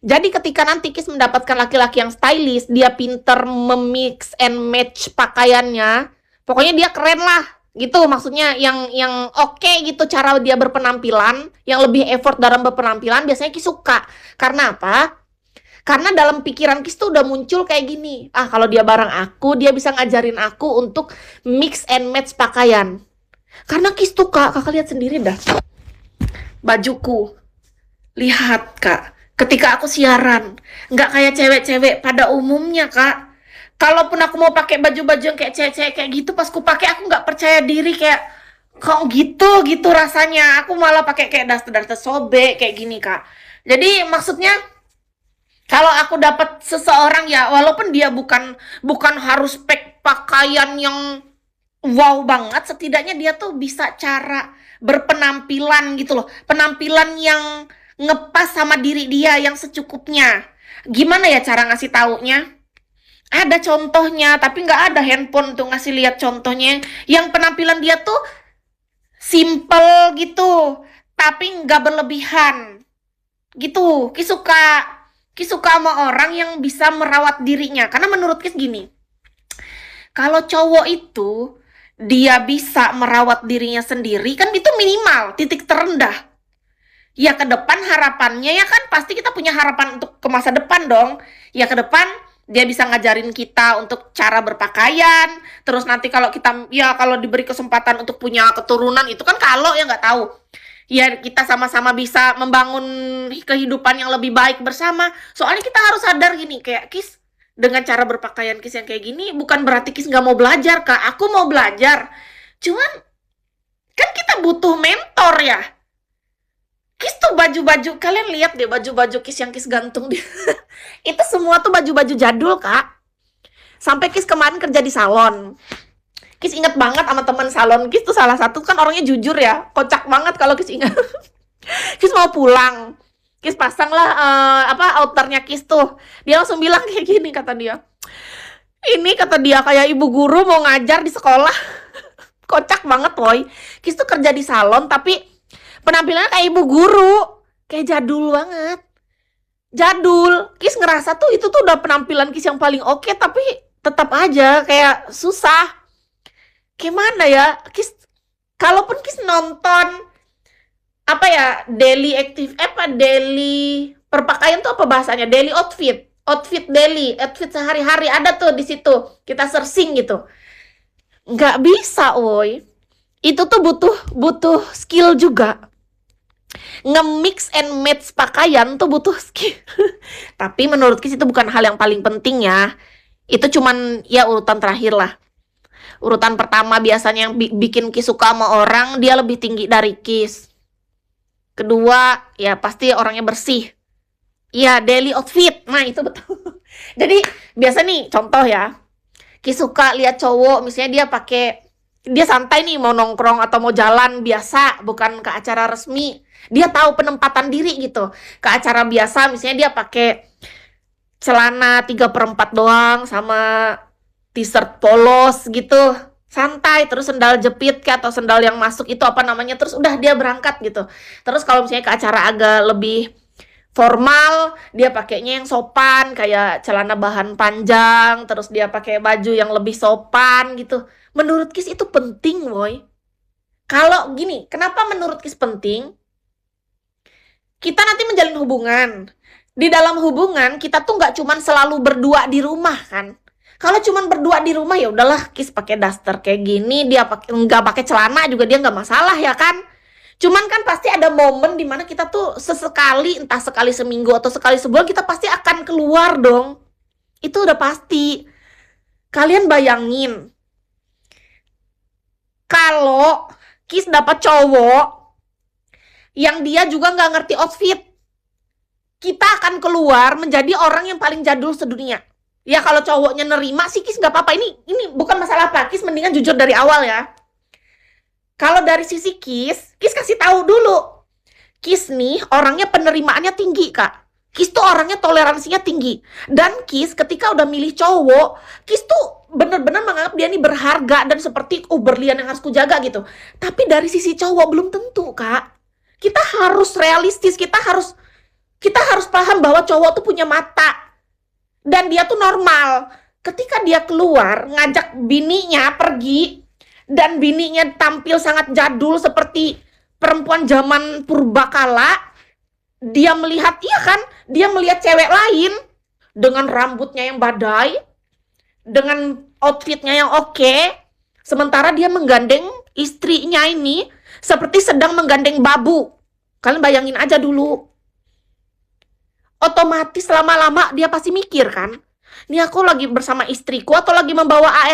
Jadi ketika nanti Kis mendapatkan laki-laki yang stylish, dia pinter memix and match pakaiannya, pokoknya dia keren lah. Gitu maksudnya yang oke gitu cara dia berpenampilan, yang lebih effort dalam berpenampilan, biasanya Kis suka. Karena apa? Karena dalam pikiran Kis tuh udah muncul kayak gini. Ah, kalau dia bareng aku, dia bisa ngajarin aku untuk mix and match pakaian. Karena Kis tuh kakak lihat sendiri dah. Bajuku. Lihat, Kak. Ketika aku siaran, nggak kayak cewek-cewek pada umumnya, Kak. Kalaupun aku mau pakai baju-baju yang kayak cewek-cewek kayak gitu, pas aku pakai aku nggak percaya diri kayak kok gitu rasanya. Aku malah pakai kayak daster-daster sobek kayak gini, Kak. Jadi maksudnya kalau aku dapat seseorang ya, walaupun dia bukan bukan harus pakaian yang wow banget, setidaknya dia tuh bisa cara berpenampilan gitu loh. Penampilan yang ngepas sama diri dia yang secukupnya. Gimana ya cara ngasih taunya? Ada contohnya, tapi nggak ada handphone untuk ngasih lihat contohnya. Yang penampilan dia tuh simple gitu, tapi nggak berlebihan. Gitu, Ki suka sama orang yang bisa merawat dirinya. Karena menurut Ki gini, kalau cowok itu dia bisa merawat dirinya sendiri, kan itu minimal, titik terendah. Ya ke depan harapannya ya kan pasti kita punya harapan untuk ke masa depan dong. Ya ke depan dia bisa ngajarin kita untuk cara berpakaian. Terus nanti kalau kita ya kalau diberi kesempatan untuk punya keturunan itu kan kalau ya nggak tahu. Ya kita sama-sama bisa membangun kehidupan yang lebih baik bersama. Soalnya kita harus sadar gini kayak Kis dengan cara berpakaian Kis yang kayak gini bukan berarti Kis nggak mau belajar, Kak. Aku mau belajar. Cuman kan kita butuh mentor ya. Kis tuh baju-baju, kalian lihat deh baju-baju Kis yang Kis gantung dia. Itu semua tuh baju-baju jadul, Kak. Sampai Kis kemarin kerja di salon. Kis inget banget sama teman salon Kis tuh salah satu kan orangnya jujur ya. Kocak banget kalau Kis ingat. Kis mau pulang. Kis pasang lah outernya Kis tuh. Dia langsung bilang kayak gini kata dia. Ini kata dia kayak ibu guru mau ngajar di sekolah. Kocak banget, woy. Kis tuh kerja di salon tapi penampilannya kayak ibu guru. Kayak jadul banget. Jadul. Kis ngerasa tuh itu tuh udah penampilan Kis yang paling oke, tapi tetap aja kayak susah. Gimana ya? Kis kalaupun Kis nonton apa ya? Daily perpakaian tuh apa bahasanya? Daily outfit. Outfit daily, outfit sehari-hari ada tuh di situ. Kita searching gitu. Nggak bisa, woy. Itu tuh butuh skill juga. Nge-mix and match pakaian tuh butuh skill. Tapi menurut Kis itu bukan hal yang paling penting ya. Itu cuman ya urutan terakhir lah. Urutan pertama biasanya yang bikin Kis suka sama orang, dia lebih tinggi dari Kis. Kedua, ya pasti orangnya bersih. Ya, daily outfit. Nah, itu betul. Jadi, biasa nih, contoh ya. Kis suka lihat cowok, misalnya dia santai nih mau nongkrong atau mau jalan biasa, bukan ke acara resmi. Dia tahu penempatan diri gitu. Ke acara biasa misalnya dia pakai celana 3/4 doang sama t-shirt polos gitu. Santai, terus sendal jepit kayak atau sendal yang masuk itu apa namanya, terus udah dia berangkat gitu. Terus kalau misalnya ke acara agak lebih formal, dia pakainya yang sopan kayak celana bahan panjang, terus dia pakai baju yang lebih sopan gitu. Menurut Kis itu penting, woy. Kalau gini, kenapa menurut Kis penting? Kita nanti menjalin hubungan. Di dalam hubungan, kita tuh nggak cuman selalu berdua di rumah, kan? Kalau cuman berdua di rumah, ya udahlah, Kis pakai daster kayak gini, dia nggak pakai celana juga dia nggak masalah, ya kan? Cuman kan pasti ada momen dimana kita tuh sesekali, entah sekali seminggu atau sekali sebulan, kita pasti akan keluar dong. Itu udah pasti. Kalian bayangin, kalau Kis dapat cowok yang dia juga nggak ngerti outfit, kita akan keluar menjadi orang yang paling jadul sedunia. Ya kalau cowoknya nerima sih Kis nggak apa-apa. Ini bukan masalah apa. Kis mendingan jujur dari awal ya. Kalau dari sisi Kis kasih tahu dulu. Kis nih orangnya penerimaannya tinggi, Kak. Kis tuh orangnya toleransinya tinggi. Dan Kis ketika udah milih cowok, Kis tuh bener-bener menganggap dia nih berharga dan seperti berlian yang harus kujaga gitu. Tapi dari sisi cowok belum tentu, Kak. Kita harus realistis, kita harus Kita harus paham bahwa cowok tuh punya mata. Dan dia tuh normal. Ketika dia keluar, ngajak bininya pergi, dan bininya tampil sangat jadul seperti perempuan zaman purbakala, dia melihat, iya kan, dia melihat cewek lain dengan rambutnya yang badai, dengan outfitnya yang oke, sementara dia menggandeng istrinya ini seperti sedang menggandeng babu. Kalian bayangin aja dulu. Otomatis lama-lama dia pasti mikir kan, ini aku lagi bersama istriku atau lagi membawa